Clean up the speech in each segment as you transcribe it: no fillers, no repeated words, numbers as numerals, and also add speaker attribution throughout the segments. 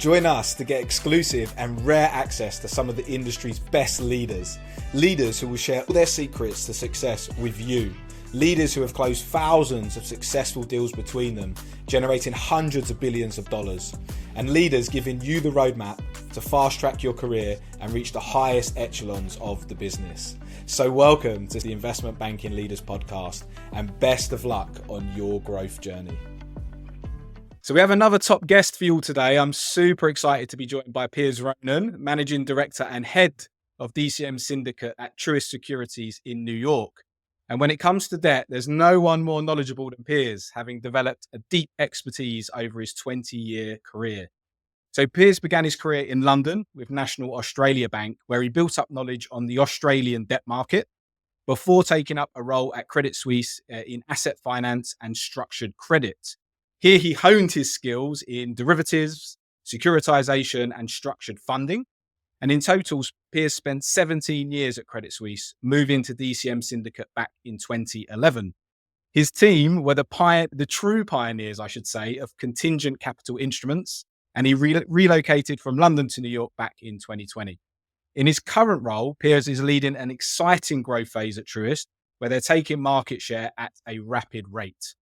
Speaker 1: Join us to get exclusive and rare access to some of the industry's best leaders. Leaders who will share all their secrets to success with you. Leaders who have closed thousands of successful deals between them, generating hundreds of billions of dollars. And leaders giving you the roadmap to fast track your career and reach the highest echelons of the business. So welcome to the Investment Banking Leaders Podcast, and best of luck on your growth journey. So we have another top guest for you all today. I'm super excited to be joined by Piers, Ronan, Managing Director and Head of DCM Syndicate at Truist Securities in New York. And when it comes to debt, there's no one more knowledgeable than Piers, having developed a deep expertise over his 20-year career. So Piers began his career in London with National Australia Bank, where he built up knowledge on the Australian debt market before taking up a role at Credit Suisse in asset finance and structured credit. Here he honed his skills in derivatives, securitization, and structured funding. And in total, Piers spent 17 years at Credit Suisse, moving to DCM Syndicate back in 2011. His team were the true pioneers, I should say, of Contingent capital instruments, and he relocated from London to New York back in 2020. In his current role, Piers is leading an exciting growth phase at Truist, where they're taking market share at a rapid rate.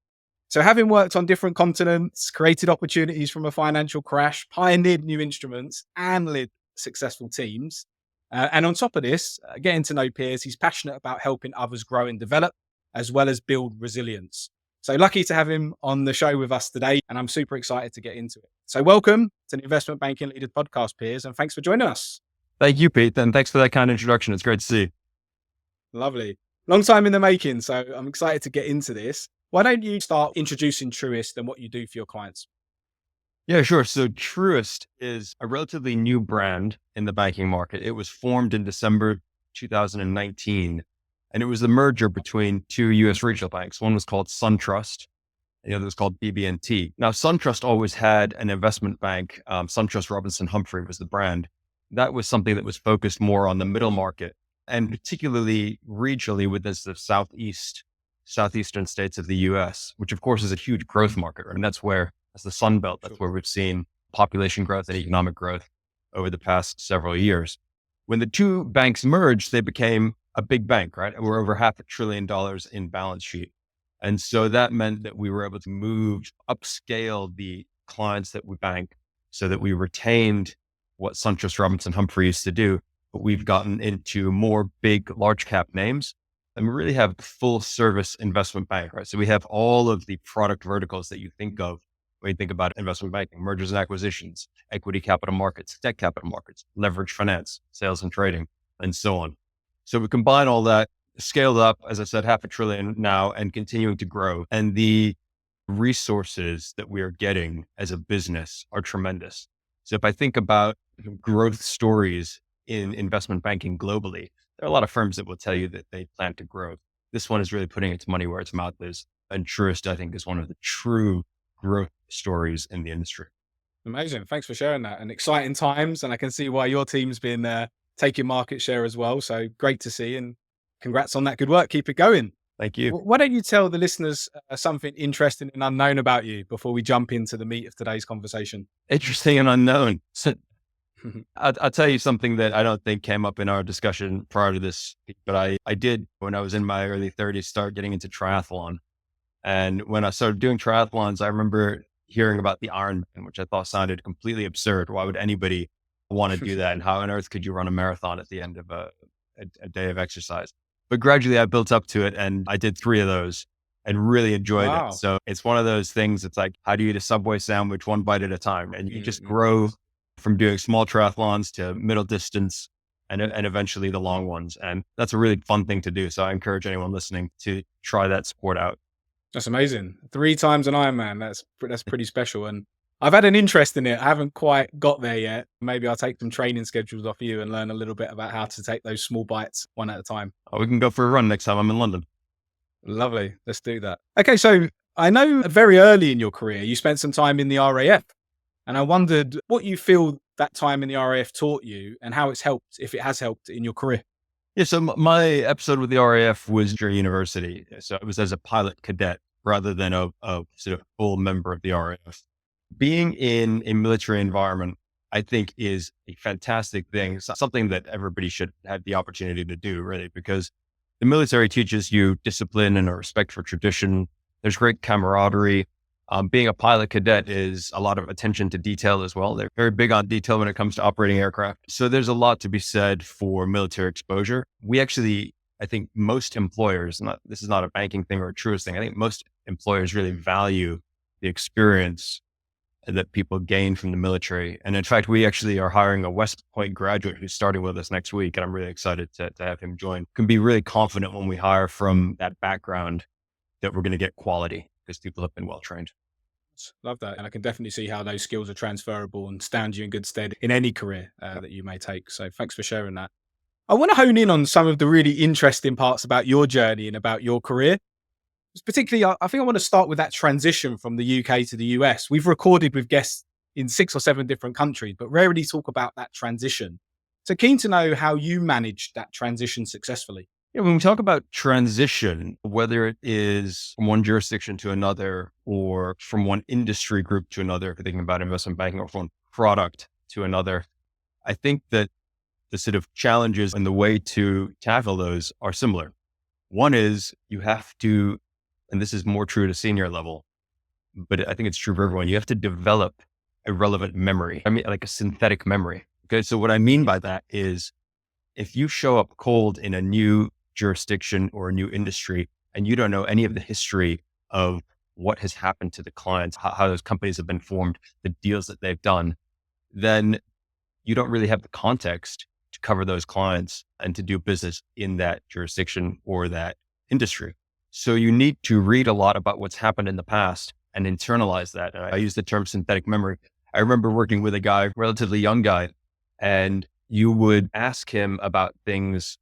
Speaker 1: So having worked on different continents, created opportunities from a financial crash, pioneered new instruments, and led successful teams. And on top of this, getting to know Piers, he's passionate about helping others grow and develop, as well as build resilience. So lucky to have him on the show with us today, and I'm super excited to get into it. So welcome to the Investment Banking Leaders Podcast, Piers, and thanks for joining us.
Speaker 2: Thank you, Pete, and thanks for that kind introduction. It's great to see you.
Speaker 1: Lovely. Long time in the making, so I'm excited to get into this. Why don't you start introducing Truist and what you do for your clients?
Speaker 2: Yeah, sure. So Truist is a relatively new brand in the banking market. It was formed in December 2019, and it was the merger between two U.S. regional banks. One was called SunTrust, and the other was called BB&T. Now, SunTrust always had an investment bank. SunTrust Robinson Humphrey was the brand. That was something that was focused more on the middle market, and particularly regionally within the southeastern states of the U.S., which of course is a huge growth market. Right? And that's the Sun Belt. That's where we've seen population growth and economic growth over the past several years. When the two banks merged, they became a big bank, right? And we're over $500 billion in balance sheet. And so that meant that we were able to upscale the clients that we bank so that we retained what SunTrust Robinson Humphrey used to do, but we've gotten into more big, large cap names. And we really have a full service investment bank, right? So we have all of the product verticals that you think of when you think about investment banking: mergers and acquisitions, equity capital markets, debt capital markets, leverage finance, sales and trading, and so on. So we combine all that, scaled up, as I said, $500 billion now and continuing to grow. And the resources that we are getting as a business are tremendous. So if I think about growth stories in investment banking globally, there are a lot of firms that will tell you that they plan to grow. This one is really putting its money where its mouth is. And Truist, I think, is one of the true growth stories in the industry.
Speaker 1: Amazing. Thanks for sharing that. And exciting times. And I can see why your team's been taking market share as well. So great to see, and congrats on that good work. Keep it going.
Speaker 2: Thank you.
Speaker 1: Why don't you tell the listeners something interesting and unknown about you before we jump into the meat of today's conversation?
Speaker 2: Interesting and unknown. So I'll tell you something that I don't think came up in our discussion prior to this, but I did, when I was in my early 30s, start getting into triathlon. And when I started doing triathlons, I remember hearing about the Ironman, which I thought sounded completely absurd. Why would anybody want to do that? And how on earth could you run a marathon at the end of a day of exercise? But gradually I built up to it, and I did 3 of those and really enjoyed it. So it's one of those things. It's like, how do you eat a Subway sandwich one bite at a time? And you just grow from doing small triathlons to middle distance and eventually the long ones. And that's a really fun thing to do. So I encourage anyone listening to try that sport out.
Speaker 1: That's amazing. 3 times an Ironman. That's pretty special. And I've had an interest in it. I haven't quite got there yet. Maybe I'll take some training schedules off you and learn a little bit about how to take those small bites one at a time.
Speaker 2: Oh, we can go for a run next time I'm in London.
Speaker 1: Lovely. Let's do that. Okay. So I know very early in your career, you spent some time in the RAF, and I wondered what you feel that time in the RAF taught you and how it's helped, if it has helped in your career.
Speaker 2: Yeah, so my episode with the RAF was during university. So it was as a pilot cadet rather than a sort of full member of the RAF. Being in a military environment I think is a fantastic thing, something that everybody should have the opportunity to do, really, because the military teaches you discipline and a respect for tradition. There's great camaraderie. Being a pilot cadet is a lot of attention to detail as well. They're very big on detail when it comes to operating aircraft. So there's a lot to be said for military exposure. We actually, I think most employers, this is not a banking thing or a Truist thing. I think most employers really value the experience that people gain from the military. And in fact, we actually are hiring a West Point graduate who's starting with us next week. And I'm really excited to have him join. Can be really confident when we hire from that background that we're going to get quality because people have been well trained.
Speaker 1: Love that. And I can definitely see how those skills are transferable and stand you in good stead in any career that you may take. So thanks for sharing that. I want to hone in on some of the really interesting parts about your journey and about your career. Particularly, I think I want to start with that transition from the UK to the US. We've recorded with guests in 6 or 7 different countries, but rarely talk about that transition. So keen to know how you managed that transition successfully.
Speaker 2: Yeah, when we talk about transition, whether it is from one jurisdiction to another or from one industry group to another, if you're thinking about investment banking, or from one product to another, I think that the sort of challenges and the way to tackle those are similar. One is you have to, and this is more true at a senior level, but I think it's true for everyone, you have to develop a relevant memory. I mean, like a synthetic memory. Okay. So what I mean by that is if you show up cold in a new jurisdiction or a new industry and you don't know any of the history of what has happened to the clients, how those companies have been formed, the deals that they've done, then you don't really have the context to cover those clients and to do business in that jurisdiction or that industry. So you need to read a lot about what's happened in the past and internalize that. And I use the term synthetic memory. I remember working with a guy, relatively young guy, and you would ask him about things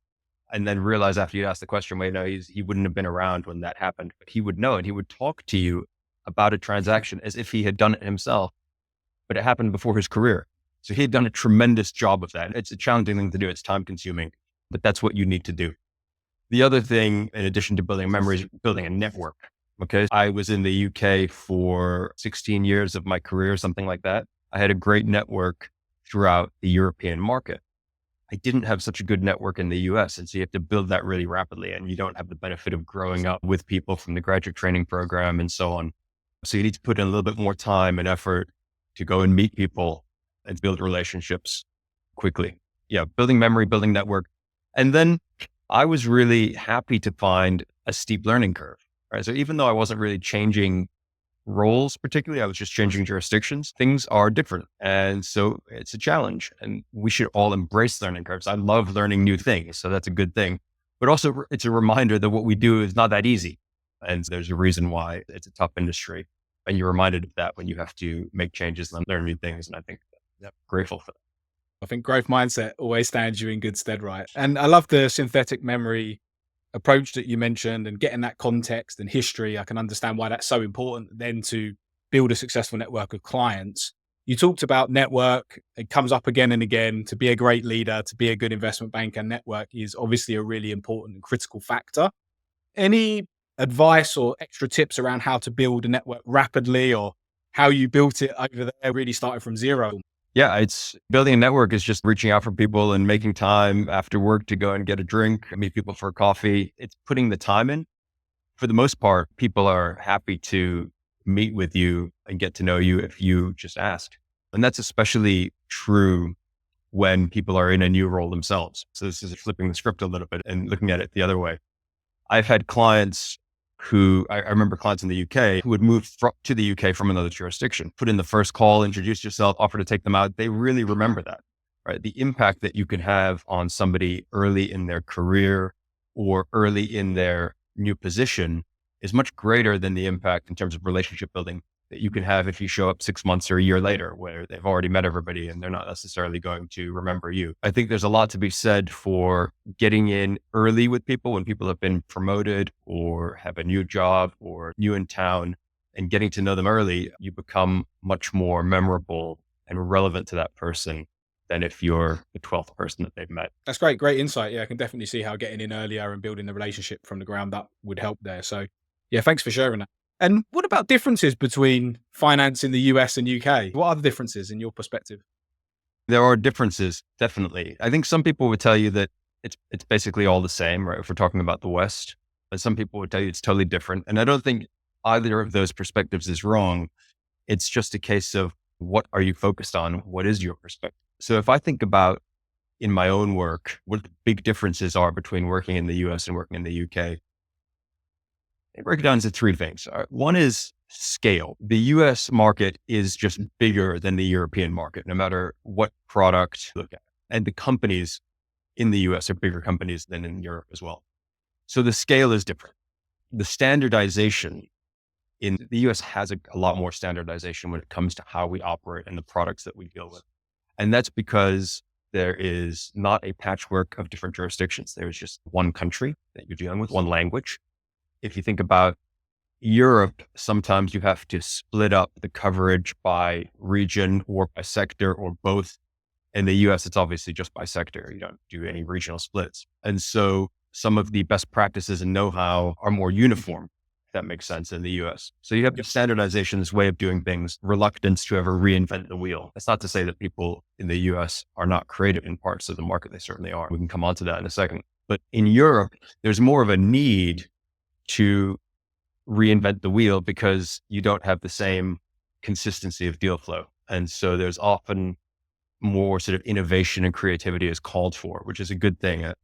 Speaker 2: and then realize after you'd ask the question, wait, no, he wouldn't have been around when that happened, but he would know, and he would talk to you about a transaction as if he had done it himself, but it happened before his career. So he had done a tremendous job of that. It's a challenging thing to do. It's time consuming, but that's what you need to do. The other thing, in addition to building memories, building a network. Okay. I was in the UK for 16 years of my career, something like that. I had a great network throughout the European market. I didn't have such a good network in the US. And so you have to build that really rapidly. And you don't have the benefit of growing up with people from the graduate training program and so on. So you need to put in a little bit more time and effort to go and meet people and build relationships quickly. Yeah. Building memory, building network. And then I was really happy to find a steep learning curve, right? So even though I wasn't really changing roles, particularly, I was just changing jurisdictions, things are different. And so it's a challenge and we should all embrace learning curves. I love learning new things. So that's a good thing, but also it's a reminder that what we do is not that easy. And there's a reason why it's a tough industry. And you're reminded of that when you have to make changes and learn new things. And I think I'm grateful for that.
Speaker 1: I think growth mindset always stands you in good stead, right? And I love the synthetic memory approach that you mentioned and getting that context and history. I can understand why that's so important then to build a successful network of clients. You talked about network. It comes up again and again. To be a great leader, to be a good investment banker, network is obviously a really important and critical factor. Any advice or extra tips around how to build a network rapidly or how you built it over there, really started from zero?
Speaker 2: Yeah, it's building a network is just reaching out for people and making time after work to go and get a drink, meet people for coffee. It's putting the time in. For the most part, people are happy to meet with you and get to know you if you just ask. And that's especially true when people are in a new role themselves. So this is flipping the script a little bit and looking at it the other way. I've had clients who I remember clients in the UK who would move to the UK from another jurisdiction, put in the first call, introduce yourself, offer to take them out. They really remember that, right? The impact that you can have on somebody early in their career or early in their new position is much greater than the impact in terms of relationship building that you can have if you show up 6 months or a year later where they've already met everybody and they're not necessarily going to remember you. I think there's a lot to be said for getting in early with people when people have been promoted or have a new job or new in town and getting to know them early. You become much more memorable and relevant to that person than if you're the 12th person that they've met.
Speaker 1: That's great. Great insight. Yeah, I can definitely see how getting in earlier and building the relationship from the ground up would help there. So yeah, thanks for sharing that. And what about differences between finance in the US and UK? What are the differences in your perspective?
Speaker 2: There are differences, definitely. I think some people would tell you that it's basically all the same, right? If we're talking about the West, but some people would tell you it's totally different. And I don't think either of those perspectives is wrong. It's just a case of what are you focused on? What is your perspective? So if I think about in my own work, what the big differences are between working in the US and working in the UK, I break it down into three things. One is scale. The US market is just bigger than the European market, no matter what product you look at. And the companies in the US are bigger companies than in Europe as well. So the scale is different. The standardization in the US has a lot more standardization when it comes to how we operate and the products that we deal with. And that's because there is not a patchwork of different jurisdictions. There's just one country that you're dealing with, one language. If you think about Europe, sometimes you have to split up the coverage by region or by sector or both. In the US, it's obviously just by sector. You don't do any regional splits. And so some of the best practices and know-how are more uniform, if that makes sense, in the US. So you have standardization, this way of doing things, reluctance to ever reinvent the wheel. That's not to say that people in the US are not creative in parts of the market. They certainly are. We can come on to that in a second. But in Europe, there's more of a need to reinvent the wheel because you don't have the same consistency of deal flow. And so there's often more sort of innovation and creativity is called for, which is a good thing, a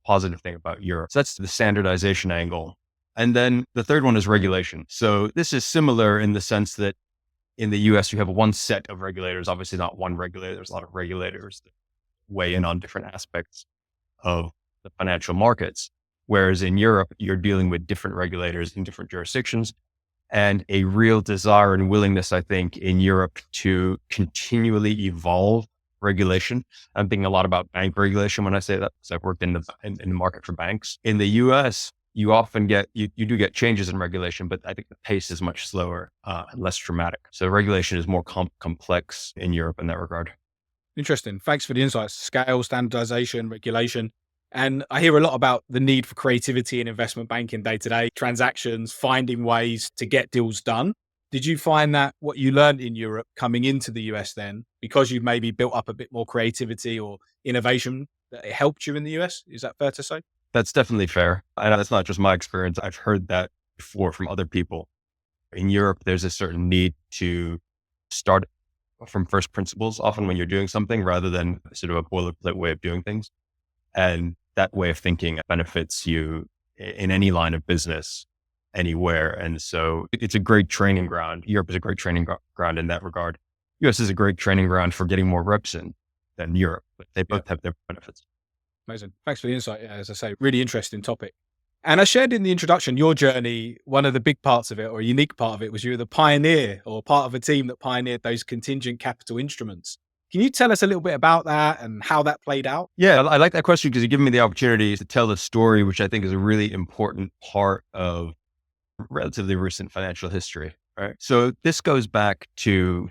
Speaker 2: positive thing about Europe. So that's the standardization angle. And then the third one is regulation. So this is similar in the sense that in the US, you have one set of regulators, obviously not one regulator. There's a lot of regulators that weigh in on different aspects of the financial markets. Whereas in Europe, you're dealing with different regulators in different jurisdictions and a real desire and willingness, I think, in Europe to continually evolve regulation. I'm thinking a lot about bank regulation when I say that, because I've worked in the market for banks. In the US, you often get, you do get changes in regulation, but I think the pace is much slower and less dramatic. So regulation is more complex in Europe in that regard.
Speaker 1: Interesting. Thanks for the insights. Scale, standardization, regulation. And I hear a lot about the need for creativity in investment banking day to day, transactions, finding ways to get deals done. Did you find that what you learned in Europe coming into the US then, because you've maybe built up a bit more creativity or innovation, that it helped you in the US? Is that fair to say?
Speaker 2: That's definitely fair. And that's not just my experience. I've heard that before from other people. In Europe, there's a certain need to start from first principles, often when you're doing something, rather than sort of a boilerplate way of doing things. And that way of thinking benefits you in any line of business, anywhere. And so it's a great training ground. Europe is a great training ground in that regard. US is a great training ground for getting more reps in than Europe, but they both have their benefits.
Speaker 1: Amazing. Thanks for the insight. Yeah, as I say, really interesting topic. And I shared in the introduction, your journey, one of the big parts of it, or a unique part of it, was you were the pioneer or part of a team that pioneered those contingent capital instruments. Can you tell us a little bit about that and how that played out?
Speaker 2: Yeah, I like that question because you're giving me the opportunity to tell the story, which I think is a really important part of relatively recent financial history. Right. So this goes back to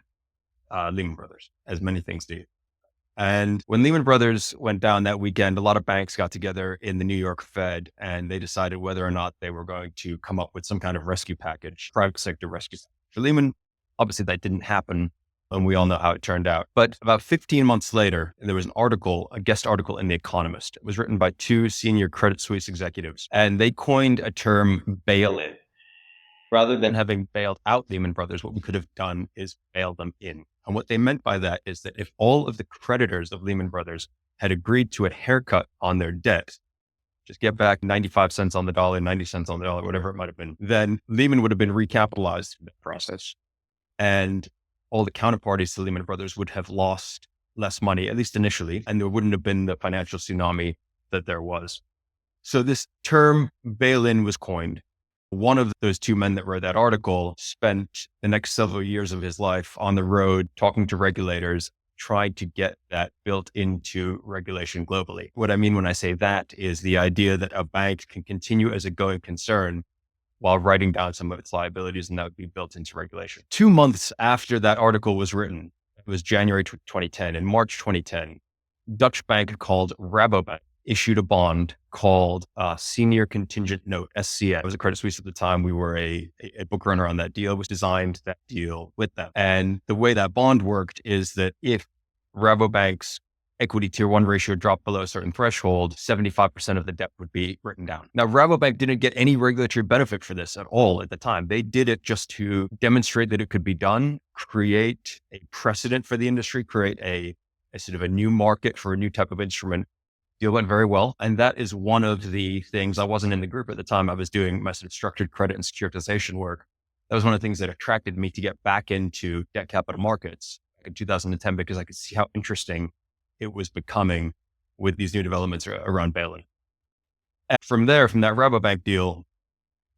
Speaker 2: Lehman Brothers, as many things do. And when Lehman Brothers went down that weekend, a lot of banks got together in the New York Fed and they decided whether or not they were going to come up with some kind of rescue package, private sector rescue. For Lehman, obviously that didn't happen. And we all know how it turned out. But about 15 months later, there was an article, a guest article in The Economist. It was written by two senior Credit Suisse executives. And they coined a term bail-in. Rather than having bailed out Lehman Brothers, what we could have done is bail them in. And what they meant by that is that if all of the creditors of Lehman Brothers had agreed to a haircut on their debt, just get back 95 cents on the dollar, 90 cents on the dollar, whatever it might have been, then Lehman would have been recapitalized through that process. And all the counterparties to Lehman Brothers would have lost less money, at least initially, and there wouldn't have been the financial tsunami that there was. So this term bail-in was coined. One of those two men that wrote that article spent the next several years of his life on the road talking to regulators, trying to get that built into regulation globally. What I mean when I say that is the idea that a bank can continue as a going concern while writing down some of its liabilities, and that would be built into regulation. 2 months after that article was written, it was January 2010. In March 2010, Dutch bank called Rabobank issued a bond called Senior Contingent Note, SCN. It was a Credit Suisse at the time. We were a book runner on that deal, which designed that deal with them. And the way that bond worked is that if Rabobank's equity tier one ratio dropped below a certain threshold, 75% of the debt would be written down. Now, Rabobank didn't get any regulatory benefit for this at all at the time. They did it just to demonstrate that it could be done, create a precedent for the industry, create a sort of a new market for a new type of instrument. Deal went very well. And that is one of the things. I wasn't in the group at the time. I was doing my sort of structured credit and securitization work. That was one of the things that attracted me to get back into debt capital markets in 2010, because I could see how interesting it was becoming with these new developments around bail-in. And from there, from that Rabobank deal,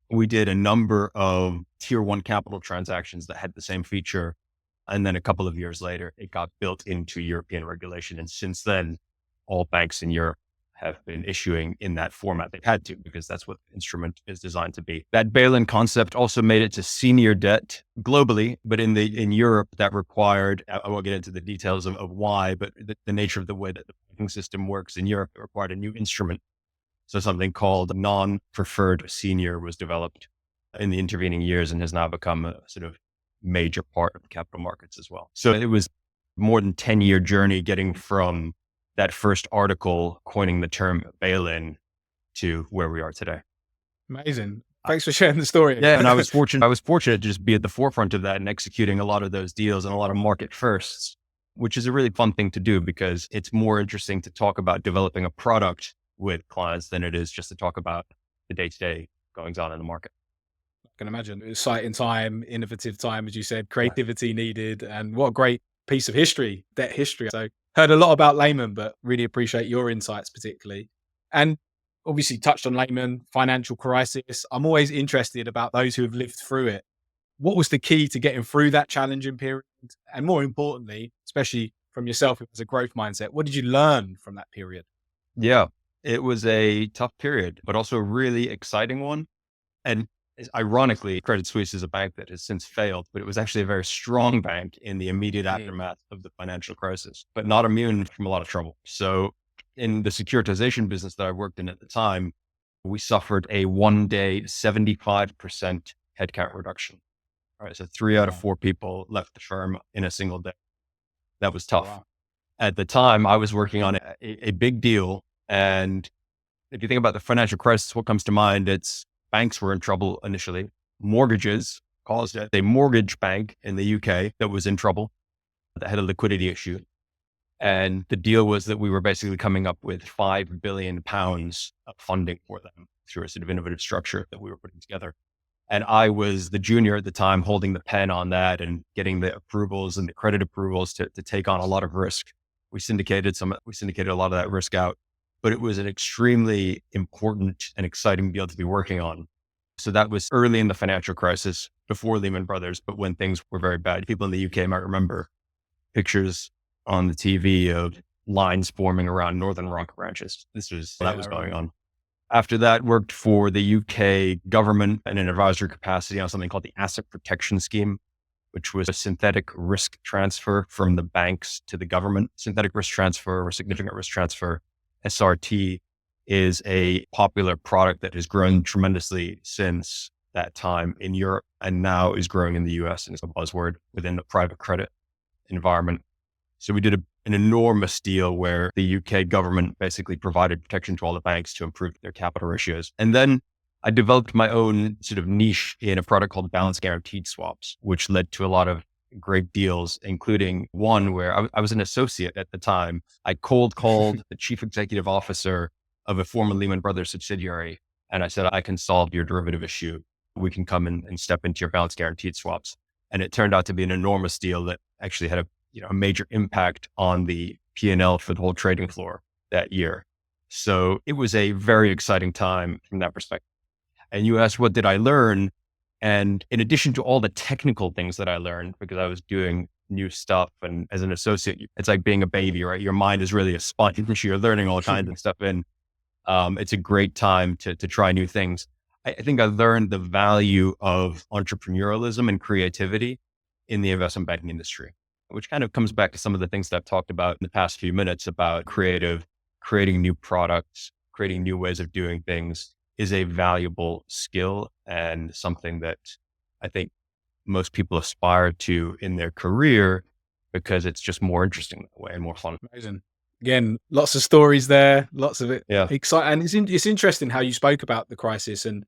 Speaker 2: we did a number of tier one capital transactions that had the same feature. And then a couple of years later, it got built into European regulation. And since then, all banks in Europe have been issuing in that format. They've had to, because that's what the instrument is designed to be. That bail-in concept also made it to senior debt globally, but in Europe that required, I won't get into the details of why, but the nature of the way that the banking system works in Europe, it required a new instrument. So something called non-preferred senior was developed in the intervening years and has now become a sort of major part of the capital markets as well. So it was more than 10-year journey getting from that first article coining the term bail-in to where we are today.
Speaker 1: Amazing. Thanks for sharing the story.
Speaker 2: Yeah. And I was fortunate to just be at the forefront of that and executing a lot of those deals and a lot of market firsts, which is a really fun thing to do, because it's more interesting to talk about developing a product with clients than it is just to talk about the day-to-day goings on in the market.
Speaker 1: I can imagine. Exciting time, innovative time, as you said, creativity needed, and what a great piece of history, debt history. So heard a lot about Lehman, but really appreciate your insights particularly. And obviously touched on Lehman, financial crisis. I'm always interested about those who have lived through it. What was the key to getting through that challenging period? And more importantly, especially from yourself as a growth mindset, what did you learn from that period?
Speaker 2: Yeah, it was a tough period, but also a really exciting one. And ironically, Credit Suisse is a bank that has since failed, but it was actually a very strong bank in the immediate aftermath of the financial crisis, but not immune from a lot of trouble. So in the securitization business that I worked in at the time, we suffered a 1-day 75% headcount reduction. All right. So 3 out of 4 people left the firm in a single day. That was tough.
Speaker 1: Wow.
Speaker 2: At the time, I was working on a big deal. And if you think about the financial crisis, what comes to mind? It's banks were in trouble initially. Mortgages caused it. A mortgage bank in the UK that was in trouble, that had a liquidity issue. And the deal was that we were basically coming up with £5 billion of funding for them through a sort of innovative structure that we were putting together. And I was the junior at the time, holding the pen on that and getting the approvals and the credit approvals to take on a lot of risk. We syndicated a lot of that risk out, but it was an extremely important and exciting deal to be working on. So that was early in the financial crisis, before Lehman Brothers, but when things were very bad. People in the UK might remember pictures on the TV of lines forming around Northern Rock branches. That was going on. After that, worked for the UK government in an advisory capacity on something called the Asset Protection Scheme, which was a synthetic risk transfer from the banks to the government. Synthetic risk transfer or significant risk transfer, SRT, is a popular product that has grown tremendously since that time in Europe and now is growing in the US and is a buzzword within the private credit environment. So we did an enormous deal where the UK government basically provided protection to all the banks to improve their capital ratios. And then I developed my own sort of niche in a product called balance guaranteed swaps, which led to a lot of great deals, including one where I was an associate at the time. I cold called the chief executive officer of a former Lehman Brothers subsidiary. And I said, I can solve your derivative issue. We can come in and step into your balance guaranteed swaps. And it turned out to be an enormous deal that actually had a major impact on the P&L for the whole trading floor that year. So it was a very exciting time from that perspective. And you asked, what did I learn? And in addition to all the technical things that I learned, because I was doing new stuff, and as an associate, it's like being a baby, right? Your mind is really a sponge. You're learning all kinds of stuff, and it's a great time to try new things. I think I learned the value of entrepreneurialism and creativity in the investment banking industry, which kind of comes back to some of the things that I've talked about in the past few minutes about creating new products, creating new ways of doing things is a valuable skill and something that I think most people aspire to in their career. because it's just more interesting that way and more fun.
Speaker 1: Amazing. Again, lots of stories there, lots of it.
Speaker 2: Yeah.
Speaker 1: Exciting. And it's interesting how you spoke about the crisis and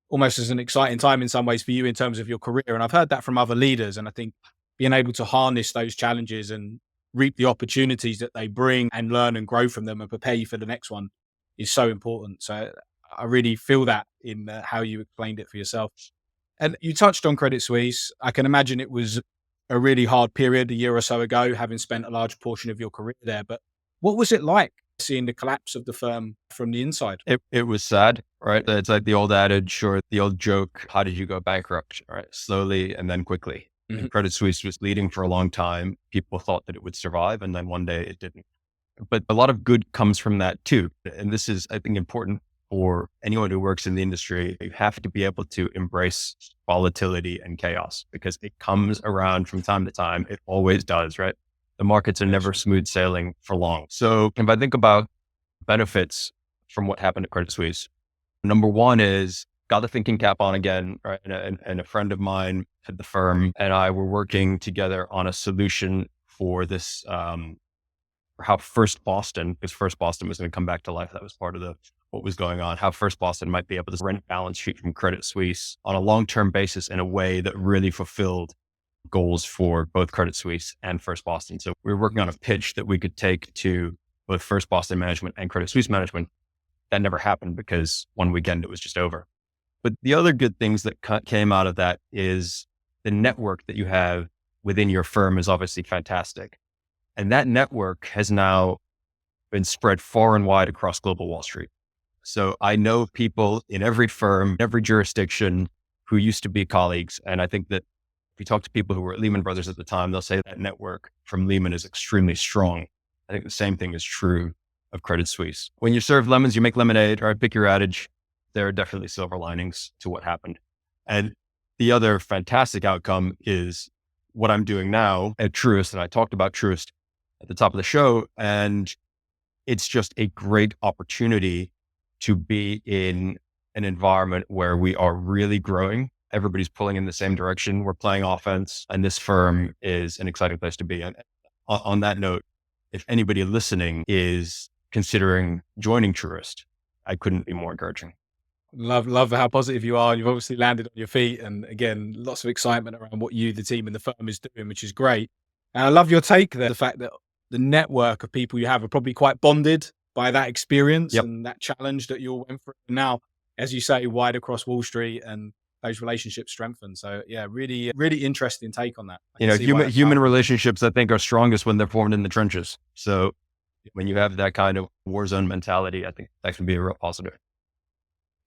Speaker 1: almost as an exciting time in some ways for you in terms of your career. And I've heard that from other leaders. And I think being able to harness those challenges and reap the opportunities that they bring and learn and grow from them and prepare you for the next one is so important. So I really feel that in how you explained it for yourself. And you touched on Credit Suisse. I can imagine it was a really hard period a year or so ago, having spent a large portion of your career there. But what was it like seeing the collapse of the firm from the inside?
Speaker 2: It was sad, right? It's like the old adage or the old joke, how did you go bankrupt, right? Slowly and then quickly.
Speaker 1: Mhm.
Speaker 2: And Credit Suisse was leading for a long time. People thought that it would survive, and then one day it didn't. But a lot of good comes from that too. And this is, I think, important for anyone who works in the industry. You have to be able to embrace volatility and chaos because it comes around from time to time. It always does, right? The markets are never smooth sailing for long. So if I think about benefits from what happened at Credit Suisse, number one is got the thinking cap on again, right? And a friend of mine at the firm and I were working together on a solution for this, for how First Boston, because First Boston was going to come back to life. That was part of what was going on, how First Boston might be able to rent balance sheet from Credit Suisse on a long-term basis in a way that really fulfilled goals for both Credit Suisse and First Boston. So we were working on a pitch that we could take to both First Boston management and Credit Suisse management. That never happened because one weekend it was just over. But the other good things that came out of that is the network that you have within your firm is obviously fantastic. And that network has now been spread far and wide across global Wall Street. So I know people in every firm, every jurisdiction who used to be colleagues. And I think that if you talk to people who were at Lehman Brothers at the time, they'll say that network from Lehman is extremely strong. I think the same thing is true of Credit Suisse. When you serve lemons, you make lemonade, or pick your adage. There are definitely silver linings to what happened. And the other fantastic outcome is what I'm doing now at Truist. And I talked about Truist at the top of the show. And it's just a great opportunity to be in an environment where we are really growing. Everybody's pulling in the same direction. We're playing offense, and this firm is an exciting place to be. And on that note, if anybody listening is considering joining Truist, I couldn't be more encouraging.
Speaker 1: Love how positive you are. You've obviously landed on your feet. And again, lots of excitement around what you, the team and the firm is doing, which is great. And I love your take there, the fact that the network of people you have are probably quite bonded by that experience and that challenge that you all went through. And now, as you say, wide across Wall Street and those relationships strengthen. So yeah, really, really interesting take on that.
Speaker 2: Human relationships, I think, are strongest when they're formed in the trenches. So when you have that kind of war zone mentality, I think that can be a real positive.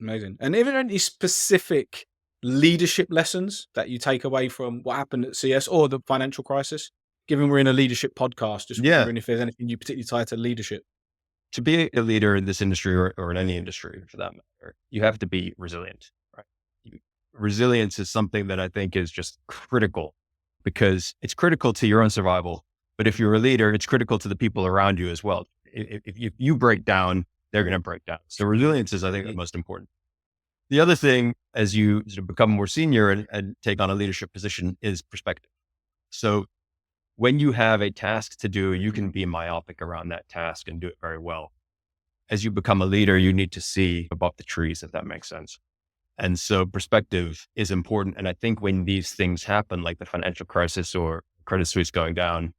Speaker 1: Amazing. And are there any specific leadership lessons that you take away from what happened at CS or the financial crisis? Given we're in a leadership podcast, just wondering if there's anything you particularly tie to leadership.
Speaker 2: To be a leader in this industry or in any industry for that matter, you have to be resilient, right? Resilience is something that I think is just critical because it's critical to your own survival. But if you're a leader, it's critical to the people around you as well. If you break down, they're going to break down. So resilience is, I think, the most important. The other thing, as you sort of become more senior and take on a leadership position, is perspective. So when you have a task to do, you can be myopic around that task and do it very well. As you become a leader, you need to see above the trees, if that makes sense. And so perspective is important. And I think when these things happen, like the financial crisis or Credit Suisse going down,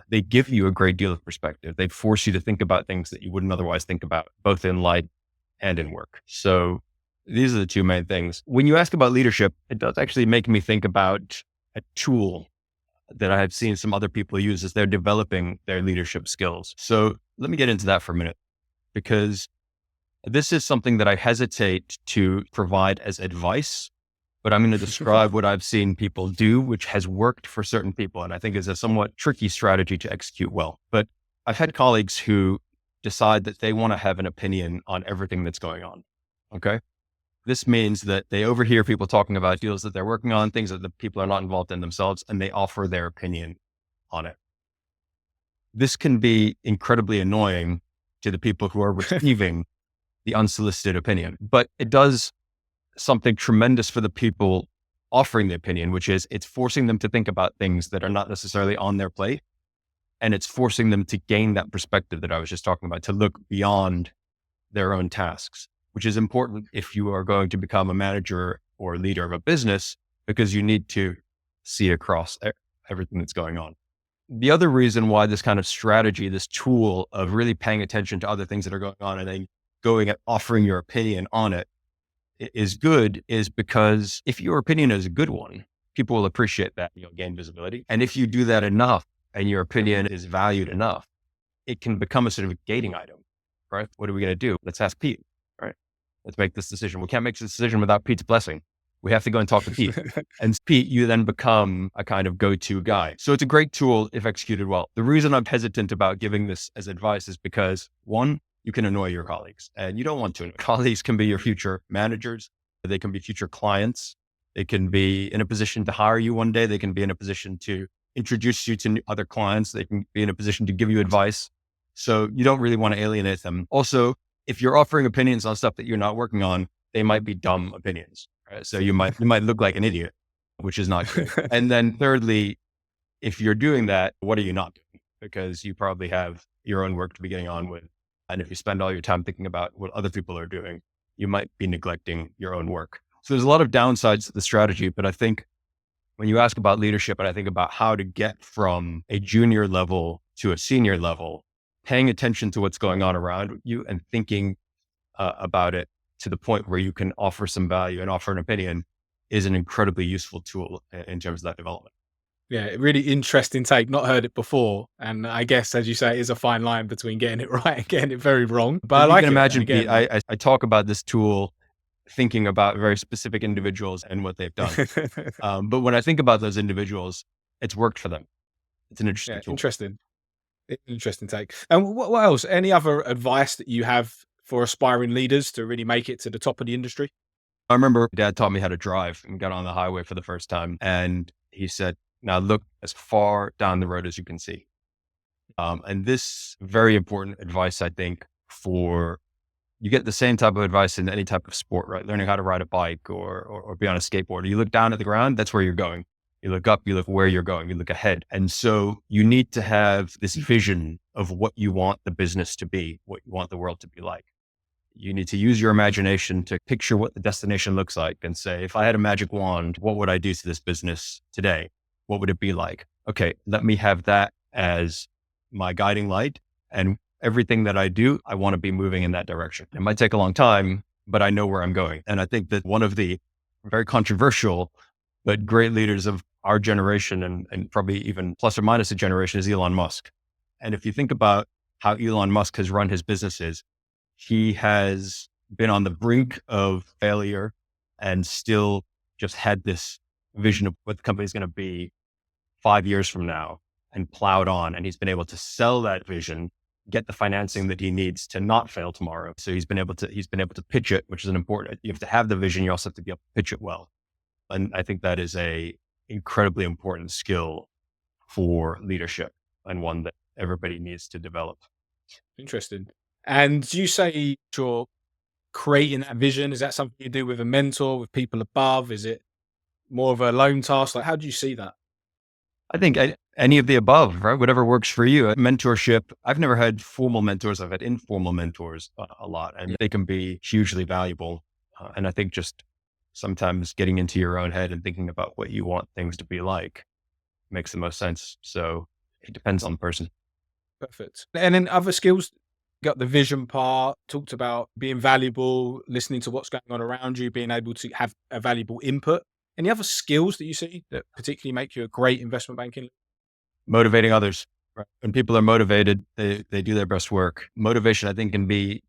Speaker 2: they give you a great deal of perspective. They force you to think about things that you wouldn't otherwise think about, both in life and in work. So these are the two main things. When you ask about leadership, it does actually make me think about a tool that I have seen some other people use as they're developing their leadership skills. So let me get into that for a minute, because this is something that I hesitate to provide as advice, but I'm going to describe what I've seen people do, which has worked for certain people. And I think is a somewhat tricky strategy to execute well. But I've had colleagues who decide that they want to have an opinion on everything that's going on. Okay. This means that they overhear people talking about deals that they're working on, things that the people are not involved in themselves, and they offer their opinion on it. This can be incredibly annoying to the people who are receiving the unsolicited opinion, but it does something tremendous for the people offering the opinion, which is it's forcing them to think about things that are not necessarily on their plate. And it's forcing them to gain that perspective that I was just talking about, to look beyond their own tasks, which is important if you are going to become a manager or leader of a business, because you need to see across everything that's going on. The other reason why this kind of strategy, this tool of really paying attention to other things that are going on and then going and offering your opinion on it is good, is because if your opinion is a good one, people will appreciate that and you'll gain visibility. And if you do that enough and your opinion is valued enough, it can become a sort of a gating item, right? What are we going to do? Let's ask Pete, right? Let's make this decision. We can't make this decision without Pete's blessing. We have to go and talk to Pete. And Pete, you then become a kind of go-to guy. So it's a great tool if executed well. The reason I'm hesitant about giving this as advice is because, one, you can annoy your colleagues and you don't want to. Colleagues can be your future managers. They can be future clients. They can be in a position to hire you one day. They can be in a position to introduce you to other clients. They can be in a position to give you advice. So you don't really want to alienate them. Also, if you're offering opinions on stuff that you're not working on, they might be dumb opinions. Right? So you might look like an idiot, which is not good. And then thirdly, if you're doing that, what are you not doing? Because you probably have your own work to be getting on with. And if you spend all your time thinking about what other people are doing, you might be neglecting your own work. So there's a lot of downsides to the strategy, but I think when you ask about leadership and I think about how to get from a junior level to a senior level, paying attention to what's going on around you and thinking about it to the point where you can offer some value and offer an opinion is an incredibly useful tool in terms of that development.
Speaker 1: Yeah, really interesting take. Not heard it before. And I guess, as you say, it is a fine line between getting it right and getting it very wrong. But I
Speaker 2: you
Speaker 1: like
Speaker 2: can
Speaker 1: it.
Speaker 2: imagine,
Speaker 1: And again,
Speaker 2: Pete, I talk about this tool thinking about very specific individuals and what they've done. But when I think about those individuals, it's worked for them. It's an interesting tool.
Speaker 1: Interesting take. And what else? Any other advice that you have for aspiring leaders to really make it to the top of the industry?
Speaker 2: I remember Dad taught me how to drive and got on the highway for the first time. And he said, now look as far down the road as you can see. And this very important advice, I think, for you get the same type of advice in any type of sport, right? Learning how to ride a bike or be on a skateboard. You look down at the ground, that's where you're going. You look up, you look where you're going, you look ahead. And so you need to have this vision of what you want the business to be, what you want the world to be like. You need to use your imagination to picture what the destination looks like and say, if I had a magic wand, what would I do to this business today? What would it be like? Okay, let me have that as my guiding light. And everything that I do, I want to be moving in that direction. It might take a long time, but I know where I'm going. And I think that one of the very controversial, but great leaders of our generation and probably even plus or minus a generation is Elon Musk. And if you think about how Elon Musk has run his businesses, he has been on the brink of failure and still just had this vision of what the company is going to be 5 years from now and plowed on. And he's been able to sell that vision, get the financing that he needs to not fail tomorrow. So he's been able to pitch it, which is an important, you have to have the vision. You also have to be able to pitch it well. And I think that is a incredibly important skill for leadership and one that everybody needs to develop.
Speaker 1: Interesting. And you say you're creating that vision. Is that something you do with a mentor, with people above? Is it more of a lone task? Like, how do you see that?
Speaker 2: I think any of the above, right? Whatever works for you. Mentorship. I've never had formal mentors. I've had informal mentors a lot, and they can be hugely valuable. And I think just sometimes getting into your own head and thinking about what you want things to be like makes the most sense. So it depends on the person.
Speaker 1: Perfect. And then other skills, got the vision part, talked about being valuable, listening to what's going on around you, being able to have a valuable input. Any other skills that you see that particularly make you a great investment banking?
Speaker 2: Motivating others. Right? When people are motivated, they do their best work. Motivation, I think, can be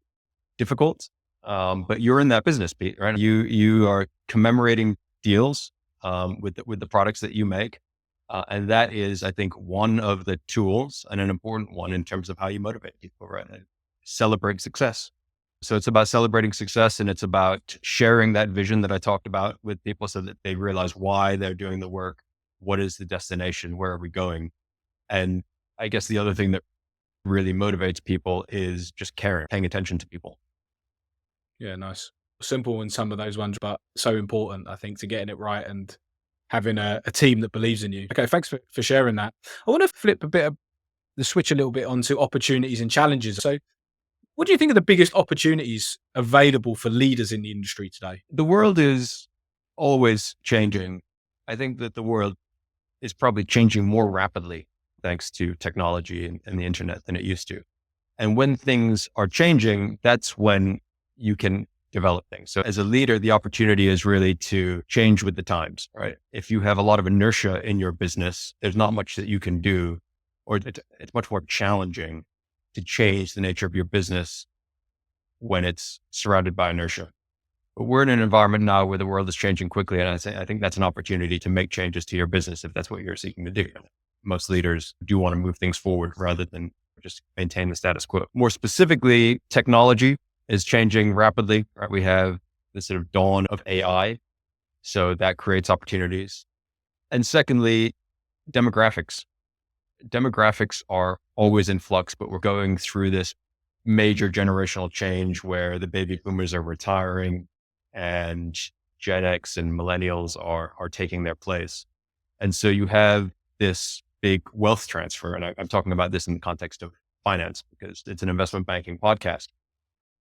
Speaker 2: difficult, but you're in that business, Pete, right? You are commemorating deals with the products that you make. And that is, I think, one of the tools and an important one in terms of how you motivate people, right? And celebrate success. So it's about celebrating success and it's about sharing that vision that I talked about with people so that they realize why they're doing the work. What is the destination? Where are we going? And I guess the other thing that really motivates people is just caring, paying attention to people.
Speaker 1: Yeah, nice. Simple in some of those ones, but so important, I think, to getting it right and
Speaker 3: having a team that believes in you. Okay, thanks for sharing that. I want to flip the switch a little bit onto opportunities and challenges. So what do you think are the biggest opportunities available for leaders in the industry today?
Speaker 2: The world is always changing. I think that the world is probably changing more rapidly thanks to technology and the internet than it used to. And when things are changing, that's when you can develop things. So as a leader, the opportunity is really to change with the times, right? If you have a lot of inertia in your business, there's not much that you can do, or it's much more challenging to change the nature of your business when it's surrounded by inertia. But we're in an environment now where the world is changing quickly. And I think that's an opportunity to make changes to your business if that's what you're seeking to do. Most leaders do want to move things forward rather than just maintain the status quo. More specifically, technology is changing rapidly, right? We have the sort of dawn of AI. So that creates opportunities. And secondly, demographics. Demographics are always in flux, but we're going through this major generational change where the baby boomers are retiring and Gen X and millennials are taking their place. And so you have this big wealth transfer. And I'm talking about this in the context of finance because it's an investment banking podcast.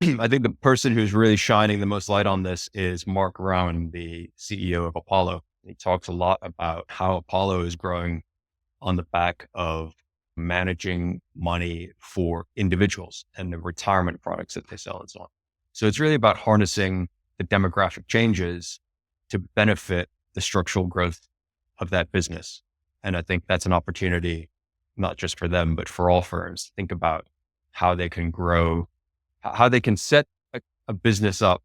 Speaker 2: I think the person who's really shining the most light on this is Mark Ronan, the CEO of Apollo. He talks a lot about how Apollo is growing on the back of managing money for individuals and the retirement products that they sell and so on. So it's really about harnessing the demographic changes to benefit the structural growth of that business. And I think that's an opportunity, not just for them, but for all firms to think about how they can grow, how they can set a business up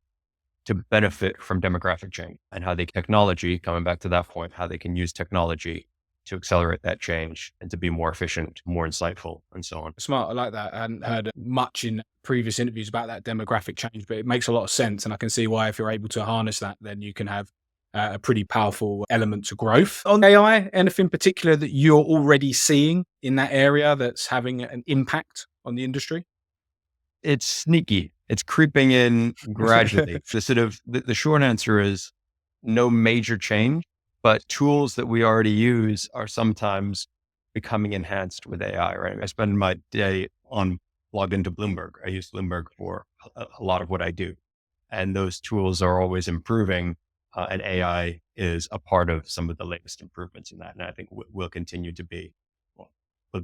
Speaker 2: to benefit from demographic change and how technology, coming back to that point, how they can use technology to accelerate that change and to be more efficient, more insightful, and so on.
Speaker 3: Smart. I like that. I hadn't heard much in previous interviews about that demographic change, but it makes a lot of sense. And I can see why if you're able to harness that, then you can have a pretty powerful element to growth. On AI, anything particular that you're already seeing in that area that's having an impact on the industry?
Speaker 2: It's sneaky. It's creeping in gradually. The short answer is no major change, but tools that we already use are sometimes becoming enhanced with AI, right? I spend my day logged into Bloomberg. I use Bloomberg for a lot of what I do. And those tools are always improving. And AI is a part of some of the latest improvements in that. And I think will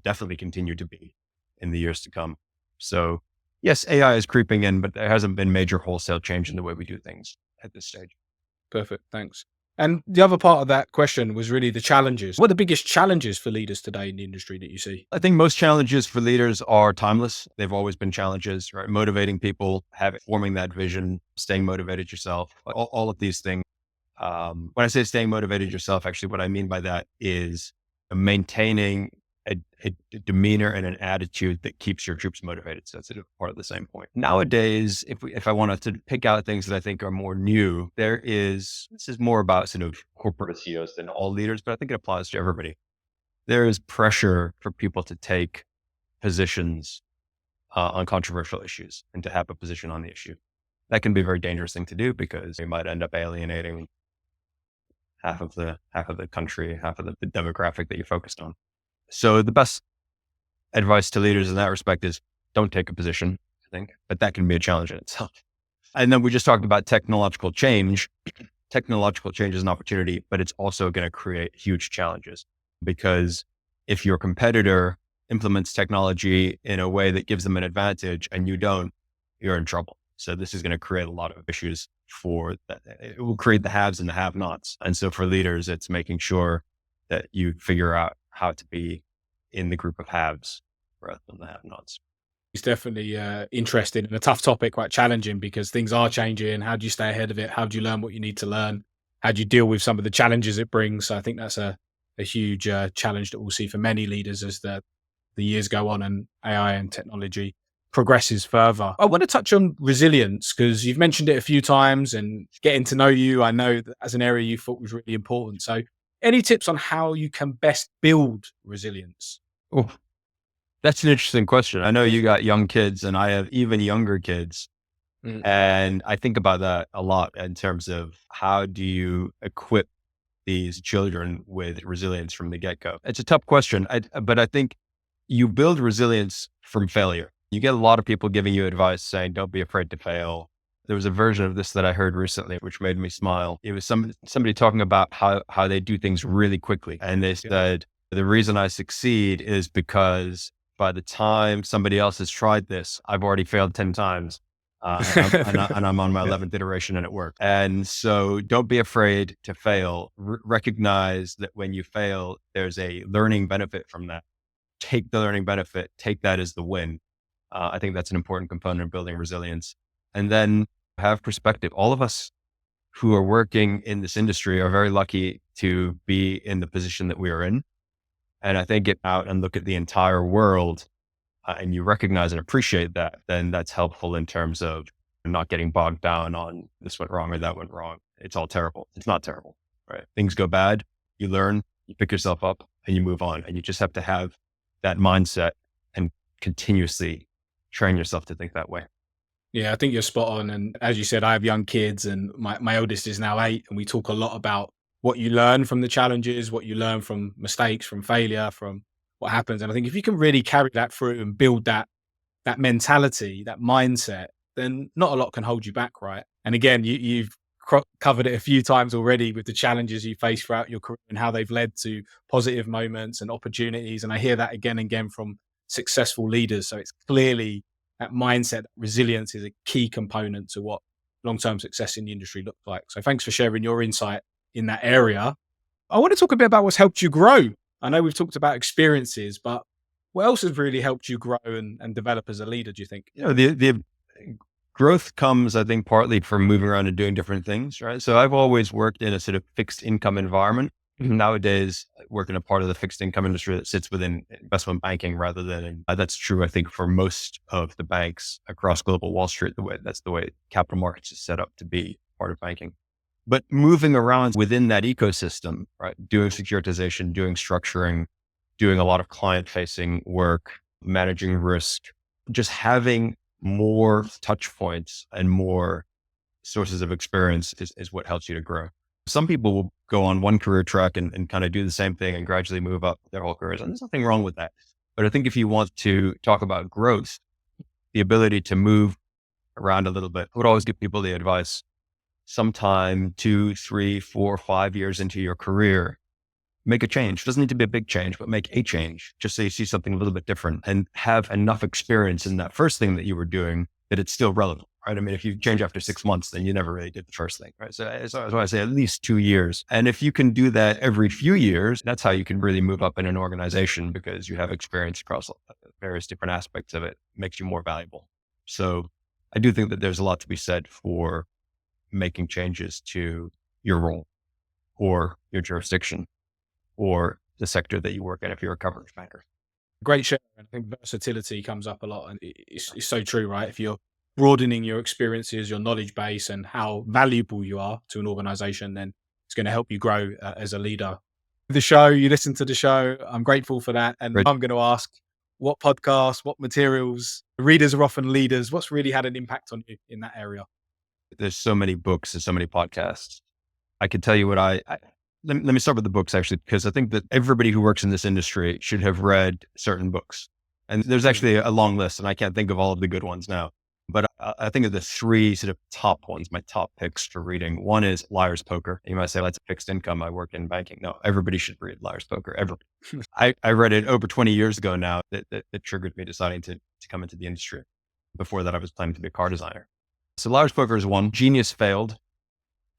Speaker 2: definitely continue to be in the years to come. So yes, AI is creeping in, but there hasn't been major wholesale change in the way we do things at this stage.
Speaker 3: Perfect. Thanks. And the other part of that question was really the challenges. What are the biggest challenges for leaders today in the industry that you see?
Speaker 2: I think most challenges for leaders are timeless. They've always been challenges, right? Motivating people, forming that vision, staying motivated yourself, all of these things. When I say staying motivated yourself, actually what I mean by that is maintaining a demeanor and an attitude that keeps your troops motivated. So it's sort of part of the same point. Nowadays, if I wanted to pick out things that I think are more new, this is more about sort of corporate CEOs than all leaders, but I think it applies to everybody. There is pressure for people to take positions on controversial issues and to have a position on the issue. That can be a very dangerous thing to do because you might end up alienating half of the country, half of the demographic that you're focused on. So the best advice to leaders in that respect is don't take a position, I think, but that can be a challenge in itself. And then we just talked about technological change. Technological change is an opportunity, but it's also going to create huge challenges because if your competitor implements technology in a way that gives them an advantage and you don't, you're in trouble. So this is going to create a lot of issues for that. It will create the haves and the have-nots. And so for leaders, it's making sure that you figure out how to be in the group of haves rather than the have-nots.
Speaker 3: It's definitely interesting and a tough topic, quite challenging because things are changing. How do you stay ahead of it? How do you learn what you need to learn? How do you deal with some of the challenges it brings? So I think that's a huge challenge that we'll see for many leaders as the years go on and AI and technology progresses further. I want to touch on resilience because you've mentioned it a few times and getting to know you, I know that as an area you thought was really important. So any tips on how you can best build resilience?
Speaker 2: Oh, that's an interesting question. I know you got young kids and I have even younger kids. And I think about that a lot in terms of how do you equip these children with resilience from the get-go? It's a tough question, but I think you build resilience from failure. You get a lot of people giving you advice saying, don't be afraid to fail. There was a version of this that I heard recently, which made me smile. It was somebody talking about how they do things really quickly. And they said, the reason I succeed is because by the time somebody else has tried this, I've already failed 10 times. And I'm on my 11th iteration and it worked. And so don't be afraid to fail. Recognize that when you fail, there's a learning benefit from that. Take the learning benefit, take that as the win. I think that's an important component of building resilience. And then have perspective. All of us who are working in this industry are very lucky to be in the position that we are in. And I think get out and look at the entire world and you recognize and appreciate that, then that's helpful in terms of not getting bogged down on this went wrong or that went wrong. It's all terrible. It's not terrible, right? Things go bad, you learn, you pick yourself up and you move on. And you just have to have that mindset and continuously train yourself to think that way.
Speaker 3: Yeah, I think you're spot on. And as you said, I have young kids and my oldest is now 8. And we talk a lot about what you learn from the challenges, what you learn from mistakes, from failure, from what happens. And I think if you can really carry that through and build that mentality, that mindset, then not a lot can hold you back, right? And again, you've covered it a few times already with the challenges you face throughout your career and how they've led to positive moments and opportunities. And I hear that again and again from successful leaders. So it's clearly that mindset, resilience is a key component to what long-term success in the industry looks like. So thanks for sharing your insight in that area. I want to talk a bit about what's helped you grow. I know we've talked about experiences, but what else has really helped you grow and develop as a leader, do you think?
Speaker 2: The growth comes, I think, partly from moving around and doing different things, right? So I've always worked in a sort of fixed income environment. Nowadays, I work in a part of the fixed income industry that sits within investment banking rather than, that's true, I think, for most of the banks across global Wall Street, that's the way capital markets is set up to be part of banking. But moving around within that ecosystem, right? Doing securitization, doing structuring, doing a lot of client-facing work, managing risk, just having more touch points and more sources of experience is what helps you to grow. Some people will go on one career track and kind of do the same thing and gradually move up their whole careers. And there's nothing wrong with that. But I think if you want to talk about growth, the ability to move around a little bit, I would always give people the advice, sometime 2, 3, 4, 5 years into your career, make a change. It doesn't need to be a big change, but make a change just so you see something a little bit different and have enough experience in that first thing that you were doing that it's still relevant, right? I mean, if you change after 6 months, then you never really did the first thing, right? So that's why I say at least 2 years. And if you can do that every few years, that's how you can really move up in an organization because you have experience across various different aspects of it. It makes you more valuable. So I do think that there's a lot to be said for making changes to your role or your jurisdiction or the sector that you work in if you're a coverage banker.
Speaker 3: Great share. I think versatility comes up a lot and it's so true, right? If you're broadening your experiences, your knowledge base and how valuable you are to an organization, then it's going to help you grow as a leader. The show, you listen to the show. I'm grateful for that. And I'm going to ask what podcasts, what materials, readers are often leaders. What's really had an impact on you in that area?
Speaker 2: There's so many books and so many podcasts. I could tell you what let me start with the books actually, because I think that everybody who works in this industry should have read certain books. And there's actually a long list and I can't think of all of the good ones now, but I think of the 3 sort of top ones, my top picks for reading. One is Liar's Poker. You might say, that's fixed income. I work in banking. No, everybody should read Liar's Poker. Everybody. I read it over 20 years ago now that triggered me deciding to come into the industry. Before that, I was planning to be a car designer. So Liar's Poker is one. Genius Failed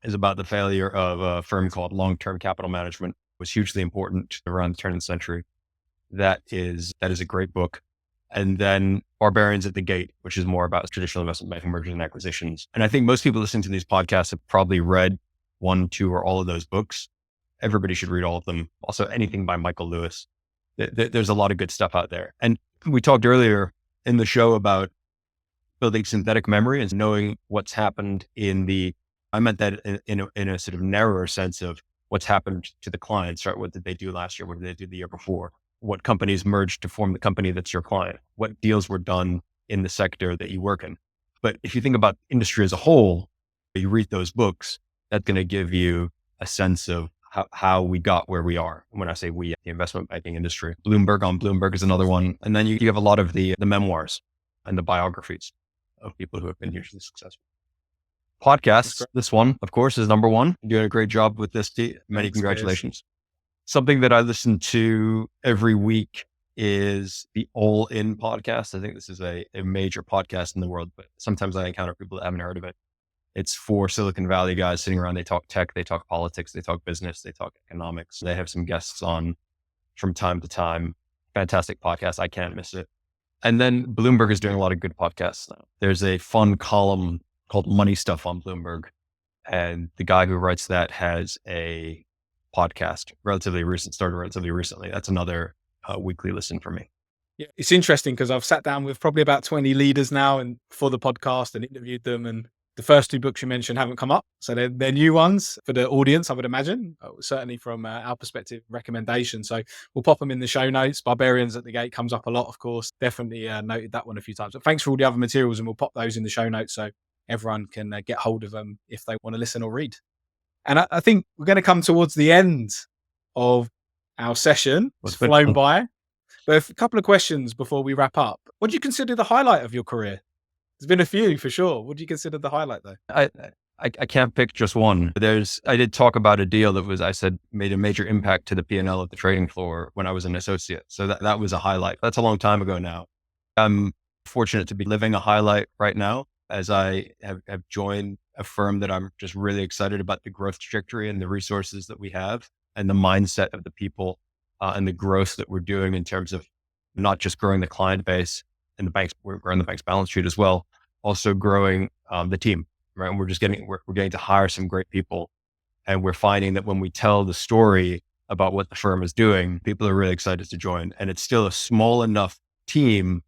Speaker 2: is about the failure of a firm called Long-Term Capital Management. It was hugely important around the turn of the century. That is a great book. And then Barbarians at the Gate, which is more about traditional investment banking, mergers and acquisitions. And I think most people listening to these podcasts have probably read 1, 2, or all of those books. Everybody should read all of them. Also anything by Michael Lewis. There's a lot of good stuff out there. And we talked earlier in the show about building synthetic memory and knowing what's happened I meant that in a sort of narrower sense of what's happened to the clients, right? What did they do last year? What did they do the year before? What companies merged to form the company that's your client? What deals were done in the sector that you work in? But if you think about industry as a whole, you read those books, that's going to give you a sense of how we got where we are. When I say we, the investment banking industry. Bloomberg on Bloomberg is another one. And then you have a lot of the memoirs and the biographies of people who have been hugely successful. Podcasts, this one, of course, is number one. You're doing a great job with this. Many congratulations. Something that I listen to every week is the All In podcast. I think this is a major podcast in the world, but sometimes I encounter people that haven't heard of it. It's for Silicon Valley guys sitting around. They talk tech, they talk politics, they talk business, they talk economics. They have some guests on from time to time. Fantastic podcast. I can't miss it. And then Bloomberg is doing a lot of good podcasts now. There's a fun column called Money Stuff on Bloomberg. And the guy who writes that has a podcast started relatively recently. That's another weekly listen for me.
Speaker 3: Yeah, it's interesting because I've sat down with probably about 20 leaders now and for the podcast and interviewed them, and the first two books you mentioned haven't come up. So they're new ones for the audience, I would imagine, certainly from our perspective, recommendation. So we'll pop them in the show notes. Barbarians at the Gate comes up a lot, of course. Definitely noted that one a few times. But thanks for all the other materials, and we'll pop those in the show notes so everyone can get hold of them if they want to listen or read. And I think we're going to come towards the end of our session. It's flown by. But a couple of questions before we wrap up. What do you consider the highlight of your career? There's been a few for sure. What do you consider the highlight though?
Speaker 2: I can't pick just one. I did talk about a deal that made a major impact to the P&L of the trading floor when I was an associate. So that was a highlight. That's a long time ago now. I'm fortunate to be living a highlight right now as I have joined a firm that I'm just really excited about the growth trajectory and the resources that we have and the mindset of the people and the growth that we're doing in terms of not just growing the client base and we're growing the bank's balance sheet as well, also growing the team, right? And we're getting to hire some great people. And we're finding that when we tell the story about what the firm is doing, people are really excited to join. And it's still a small enough team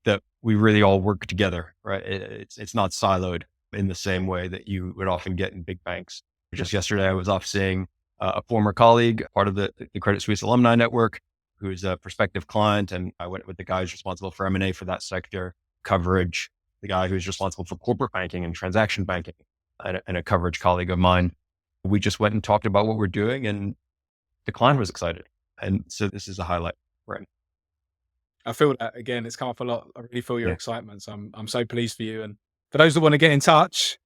Speaker 2: that we really all work together, right? It's not siloed in the same way that you would often get in big banks. Just yesterday, I was off seeing a former colleague, part of the Credit Suisse alumni network, who's a prospective client. And I went with the guy who's responsible for M&A for that sector coverage, the guy who's responsible for corporate banking and transaction banking, and a coverage colleague of mine. We just went and talked about what we're doing, and the client was excited. And so this is a highlight, right?
Speaker 3: I feel that again, it's come up a lot. I really feel your excitement. So I'm so pleased for you. And for those that want to get in touch,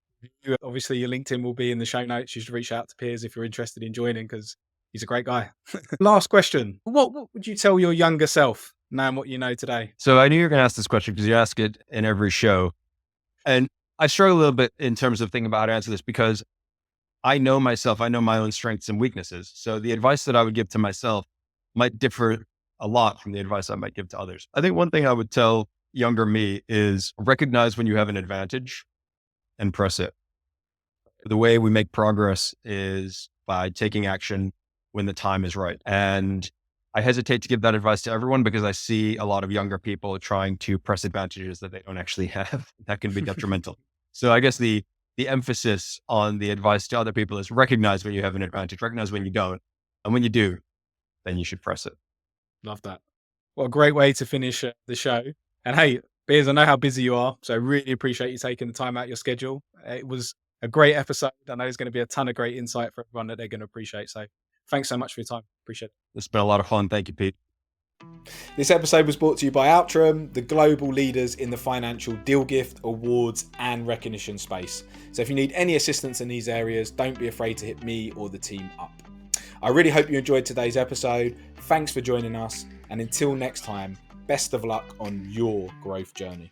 Speaker 3: obviously your LinkedIn will be in the show notes. You should reach out to Piers if you're interested in joining, because he's a great guy. Last question. What would you tell your younger self, knowing what you know today?
Speaker 2: So I knew you were going to ask this question because you ask it in every show. And I struggle a little bit in terms of thinking about how to answer this because I know myself, I know my own strengths and weaknesses. So the advice that I would give to myself might differ a lot from the advice I might give to others. I think one thing I would tell younger me is recognize when you have an advantage and press it. The way we make progress is by taking action when the time is right. And I hesitate to give that advice to everyone because I see a lot of younger people trying to press advantages that they don't actually have. That can be detrimental. So I guess the emphasis on the advice to other people is recognize when you have an advantage, recognize when you don't. And when you do, then you should press it.
Speaker 3: Love that. What a great way to finish the show. And hey, Piers, I know how busy you are, so I really appreciate you taking the time out of your schedule. It was a great episode. I know there's going to be a ton of great insight for everyone that they're going to appreciate. So thanks so much for your time. Appreciate it.
Speaker 2: It's been a lot of fun. Thank you, Pete.
Speaker 1: This episode was brought to you by Outram, the global leaders in the financial deal gift, awards and recognition space. So if you need any assistance in these areas, don't be afraid to hit me or the team up. I really hope you enjoyed today's episode. Thanks for joining us. And until next time, best of luck on your growth journey.